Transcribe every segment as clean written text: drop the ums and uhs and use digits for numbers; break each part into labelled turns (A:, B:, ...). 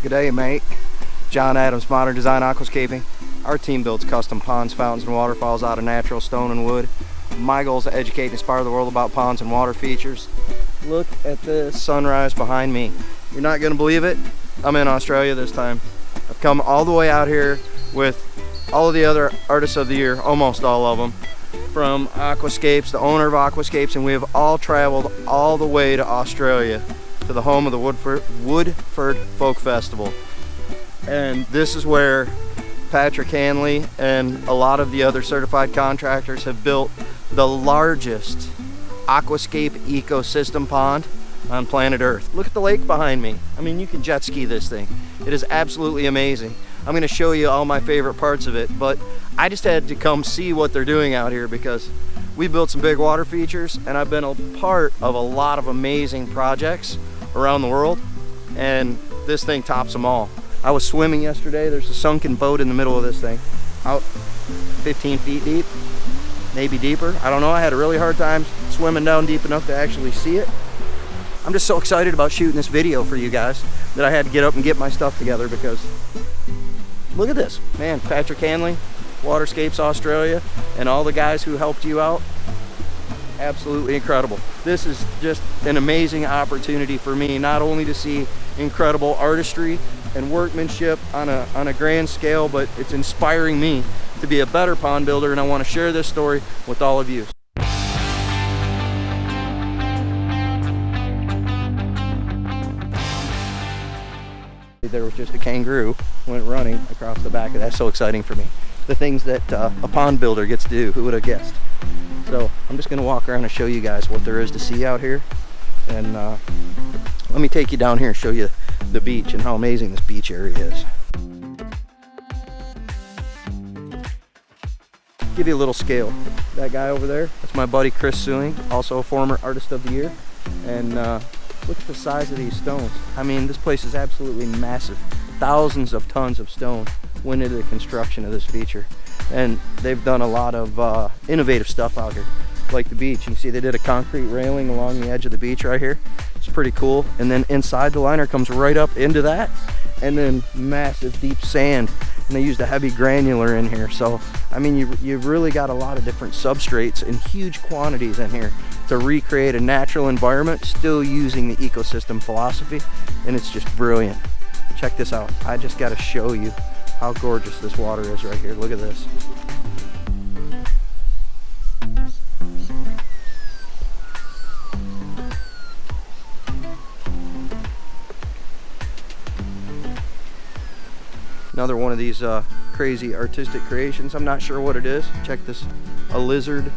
A: G'day, mate. John Adams, Modern Design Aquascaping. Our team builds custom ponds, fountains, and waterfalls out of natural stone and wood. My goal is to educate and inspire the world about ponds and water features. Look at this sunrise behind me. You're not going to believe it. I'm in Australia this time. I've come all the way out here with all of the other artists of the year, almost all of them, from Aquascapes, the owner of Aquascapes, and we have all traveled all the way to Australia, to the home of the Woodford Folk Festival. And this is where Patrick Hanley and a lot of the other certified contractors have built the largest aquascape ecosystem pond on planet Earth. Look at the lake behind me. I mean, you can jet ski this thing. It is absolutely amazing. I'm going to show you all my favorite parts of it, but I just had to come see what they're doing out here because we built some big water features, and I've been a part of a lot of amazing projects around the world, and this thing tops them all. I was swimming yesterday. There's a sunken boat in the middle of this thing, out 15 feet deep, maybe deeper. I don't know. I had a really hard time swimming down deep enough to actually see it. I'm just so excited about shooting this video for you guys that I had to get up and get my stuff together because look at this. Man, Patrick Hanley, Waterscapes Australia, and all the guys who helped you out, absolutely incredible. This is just an amazing opportunity for me, not only to see incredible artistry and workmanship on a grand scale, but it's inspiring me to be a better pond builder, and I want to share this story with all of you. There was just a kangaroo went running across the back of that. So exciting for me. The things that a pond builder gets to do, who would have guessed? So I'm just going to walk around and show you guys what there is to see out here, and let me take you down here and show you the beach and how amazing this beach area is. Give you a little scale. That guy over there, that's my buddy Chris Suing, also a former Artist of the Year, and look at the size of these stones. I mean, this place is absolutely massive. Thousands of tons of stone went into the construction of this feature, and they've done a lot of innovative stuff out here, like the beach. You can see they did a concrete railing along the edge of the beach right here. It's pretty cool. And then inside the liner comes right up into that, and then massive deep sand, and they used a heavy granular in here. So I mean, you've really got a lot of different substrates in huge quantities in here to recreate a natural environment, still using the ecosystem philosophy, and it's just brilliant. Check this out. I just got to show you how gorgeous this water is right here. Look at this. Another one of these crazy artistic creations. I'm not sure what it is. Check this. A lizard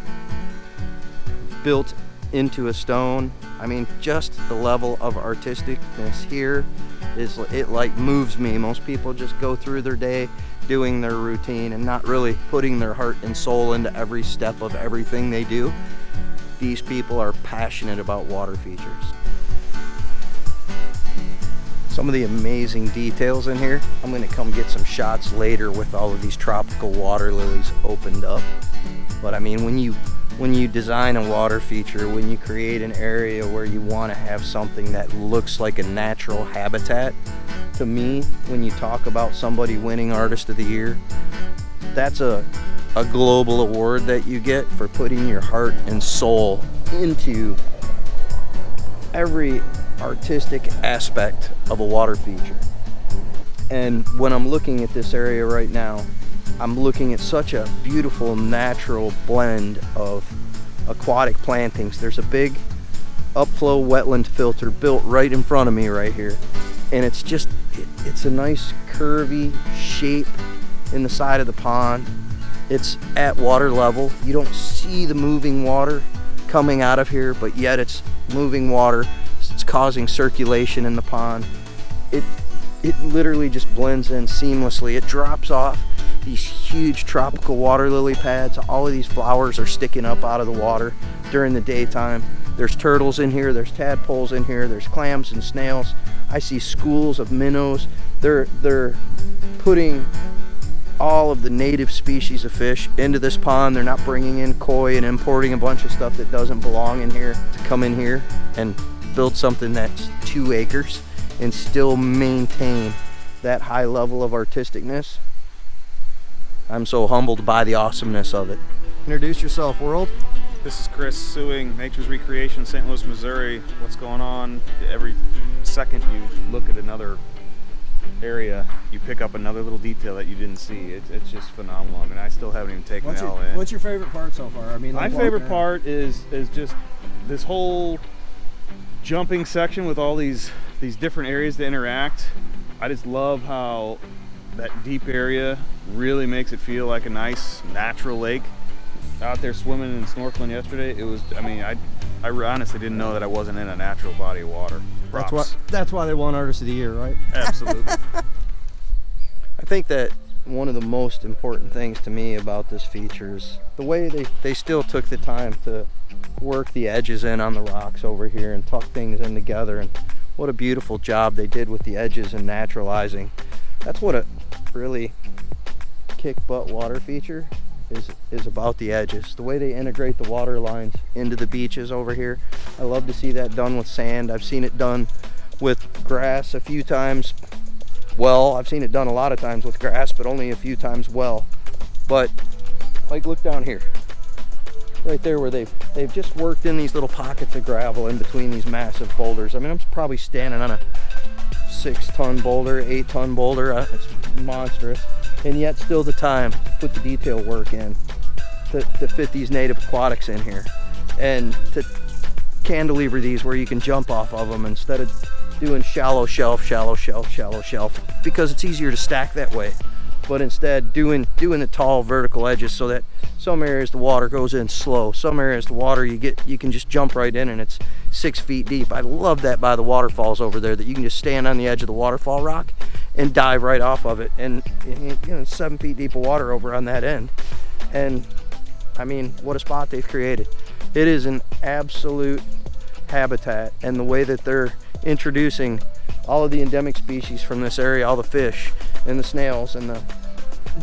A: built into a stone. I mean, just the level of artisticness here is, it like moves me. Most people just go through their day doing their routine and not really putting their heart and soul into every step of everything they do. These people are passionate about water features. Some of the amazing details in here. I'm going to come get some shots later with all of these tropical water lilies opened up. But I mean, when you design a water feature, when you create an area where you want to have something that looks like a natural habitat, to me, when you talk about somebody winning Artist of the Year, that's a global award that you get for putting your heart and soul into every artistic aspect of a water feature. And when I'm looking at this area right now, I'm looking at such a beautiful natural blend of aquatic plantings. There's a big upflow wetland filter built right in front of me right here, and it's just it's a nice curvy shape in the side of the pond. It's at water level. You don't see the moving water coming out of here, but yet it's moving water. It's causing circulation in the pond. It literally just blends in seamlessly. It drops off these huge tropical water lily pads. All of these flowers are sticking up out of the water during the daytime. There's turtles in here, there's tadpoles in here, there's clams and snails. I see schools of minnows. They're putting all of the native species of fish into this pond. They're not bringing in koi and importing a bunch of stuff that doesn't belong in here to come in here and build something that's 2 acres and still maintain that high level of artisticness. I'm so humbled by the awesomeness of it. Introduce yourself, world.
B: This is Chris Suing, Nature's Recreation, St. Louis, Missouri. What's going on? Every second you look at another area, you pick up another little detail that you didn't see. It's just phenomenal. I mean, I still haven't even taken it all in.
C: What's your favorite part so far? I mean,
B: my favorite part is just this whole jumping section with all these different areas to interact. I just love how that deep area really makes it feel like a nice natural lake. Out there swimming and snorkeling yesterday, it was, I mean, I honestly didn't know that I wasn't in a natural body of water.
C: That's why they won Artist of the Year, right?
B: Absolutely.
A: I think that one of the most important things to me about this feature is the way they still took the time to work the edges in on the rocks over here and tuck things in together, and what a beautiful job they did with the edges and naturalizing. That's what a really kick-butt water feature is about, the edges, the way they integrate the water lines into the beaches over here. I love to see that done with sand. I've seen it done with grass a few times. Well, I've seen it done a lot of times with grass, but only a few times well. But like, look down here, right there, where they've just worked in these little pockets of gravel in between these massive boulders. I mean, I'm probably standing on a 6-ton boulder, 8-ton boulder. It's monstrous. And yet still the time to put the detail work in to fit these native aquatics in here, and to cantilever these where you can jump off of them instead of doing shallow shelf, because it's easier to stack that way. But instead doing the tall vertical edges so that some areas the water goes in slow, some areas the water you can just jump right in and it's 6 feet deep. I love that by the waterfalls over there, that you can just stand on the edge of the waterfall rock and dive right off of it, and 7 feet deep of water over on that end. And I mean, what a spot they've created. It is an absolute habitat, and the way that they're introducing all of the endemic species from this area, all the fish and the snails and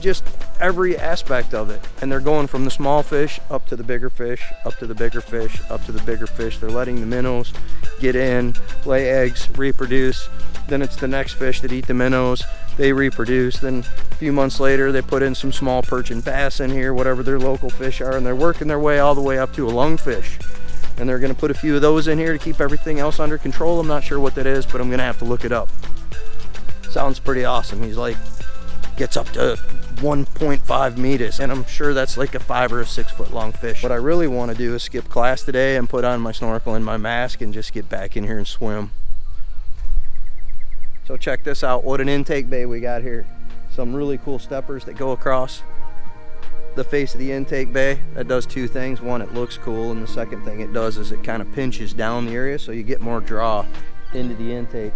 A: just every aspect of it. And they're going from the small fish up to the bigger fish, up to the bigger fish, up to the bigger fish. They're letting the minnows get in, lay eggs, reproduce. Then it's the next fish that eat the minnows. They reproduce. Then a few months later, they put in some small perch and bass in here, whatever their local fish are, and they're working their way all the way up to a lungfish. And they're gonna put a few of those in here to keep everything else under control. I'm not sure what that is, but I'm gonna have to look it up. Sounds pretty awesome. He's like, gets up to 1.5 meters, and I'm sure that's like a 5 or 6 foot long fish. What I really want to do is skip class today and put on my snorkel and my mask and just get back in here and swim. So check this out, what an intake bay we got here. Some really cool steppers that go across the face of the intake bay. That does two things. One, it looks cool, and the second thing it does is it kind of pinches down the area so you get more draw into the intake.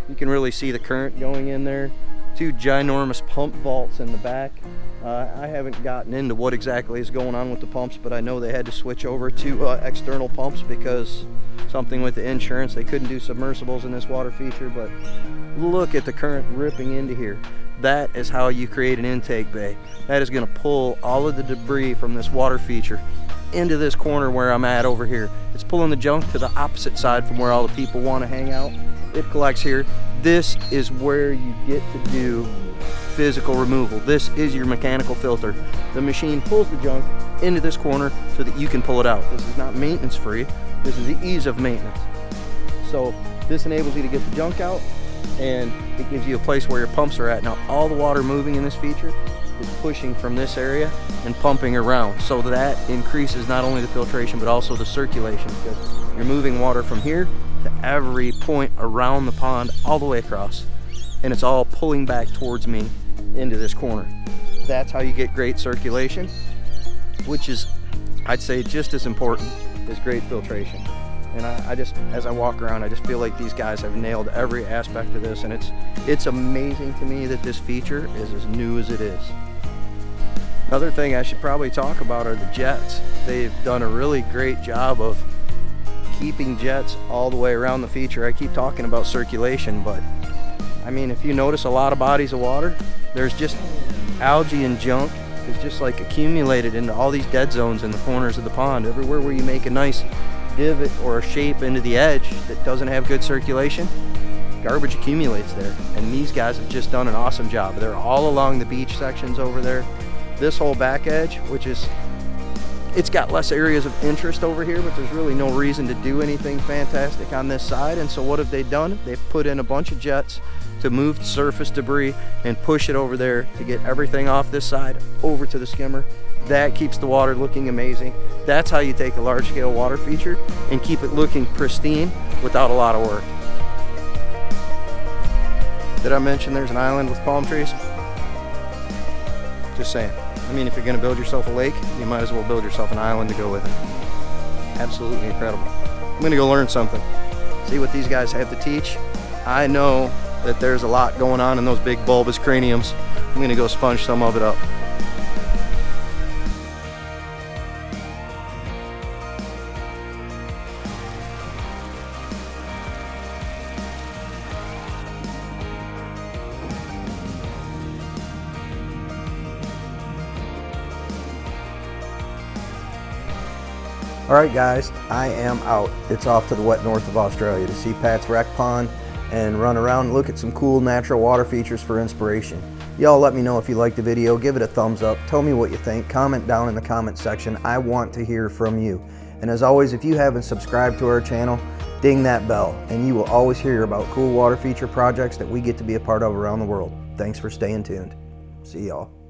A: You can really see the current going in there. 2 ginormous pump vaults in the back. I haven't gotten into what exactly is going on with the pumps, but I know they had to switch over to external pumps because something with the insurance. They couldn't do submersibles in this water feature, but look at the current ripping into here. That is how you create an intake bay. That is going to pull all of the debris from this water feature into this corner where I'm at over here. It's pulling the junk to the opposite side from where all the people want to hang out. It collects here. This is where you get to do physical removal. This is your mechanical filter. The machine pulls the junk into this corner so that you can pull it out. This is not maintenance free. This is the ease of maintenance. So this enables you to get the junk out, and it gives you a place where your pumps are at. Now all the water moving in this feature is pushing from this area and pumping around, so that increases not only the filtration but also the circulation, because you're moving water from here to every point around the pond all the way across, and it's all pulling back towards me into this corner. That's how you get great circulation, which is, I'd say, just as important as great filtration. And I just, as I walk around, I just feel like these guys have nailed every aspect of this, and it's amazing to me that this feature is as new as it is. Another thing I should probably talk about are the jets. They've done a really great job of keeping jets all the way around the feature. I keep talking about circulation, but I mean, if you notice a lot of bodies of water, there's just algae and junk is just like accumulated into all these dead zones in the corners of the pond. Everywhere where you make a nice divot or a shape into the edge that doesn't have good circulation, garbage accumulates there. And these guys have just done an awesome job. They're all along the beach sections over there. This whole back edge, which is, it's got less areas of interest over here, but there's really no reason to do anything fantastic on this side. And so what have they done? They've put in a bunch of jets to move surface debris and push it over there to get everything off this side over to the skimmer. That keeps the water looking amazing. That's how you take a large scale water feature and keep it looking pristine without a lot of work. Did I mention there's an island with palm trees? Just saying. I mean, if you're gonna build yourself a lake, you might as well build yourself an island to go with it. Absolutely incredible. I'm gonna go learn something. See what these guys have to teach. I know that there's a lot going on in those big bulbous craniums. I'm gonna go sponge some of it up. Alright guys, I am out. It's off to the wet north of Australia to see Pat's Wreck Pond and run around and look at some cool natural water features for inspiration. Y'all let me know if you liked the video, give it a thumbs up, tell me what you think, comment down in the comment section. I want to hear from you. And as always, if you haven't subscribed to our channel, ding that bell and you will always hear about cool water feature projects that we get to be a part of around the world. Thanks for staying tuned. See y'all.